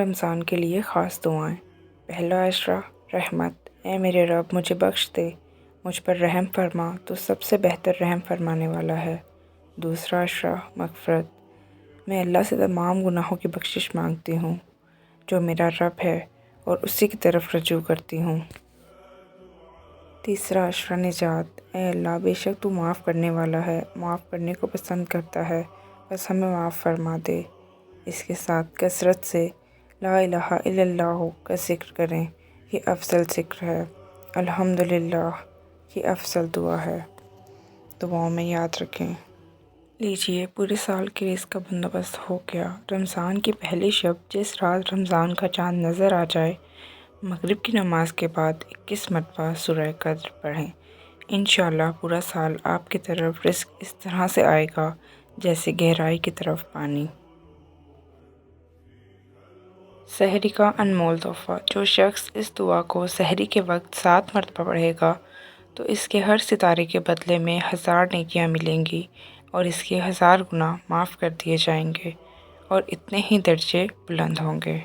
رمضان کے لیے خاص دعائیں۔ پہلا عشرہ رحمت، اے میرے رب مجھے بخش دے، مجھ پر رحم فرما، تو سب سے بہتر رحم فرمانے والا ہے۔ دوسرا عشرہ مغفرت، میں اللہ سے تمام گناہوں کی بخشش مانگتی ہوں جو میرا رب ہے اور اسی کی طرف رجوع کرتی ہوں۔ تیسرا عشرہ نجات، اے اللہ بے شک تو معاف کرنے والا ہے، معاف کرنے کو پسند کرتا ہے، بس ہمیں معاف فرما دے۔ اس کے ساتھ کثرت سے لا الہ الا اللہ کا ذکر کریں، یہ افضل ذکر ہے۔ الحمدللہ، یہ افضل دعا ہے، دعاؤں میں یاد رکھیں۔ لیجئے پورے سال کے رزق کا بندوبست ہو گیا۔ رمضان کی پہلی شب جس رات رمضان کا چاند نظر آ جائے، مغرب کی نماز کے بعد 21 مرتبہ سورہ قدر پڑھیں۔ انشاءاللہ پورا سال آپ کی طرف رزق اس طرح سے آئے گا جیسے گہرائی کی طرف پانی۔ سحری کا انمول تحفہ، جو شخص اس دعا کو سحری کے وقت 7 مرتبہ پڑھے گا تو اس کے ہر ستارے کے بدلے میں 1000 نیکیاں ملیں گی اور اس کے 1000 گناہ معاف کر دیے جائیں گے اور اتنے ہی درجے بلند ہوں گے۔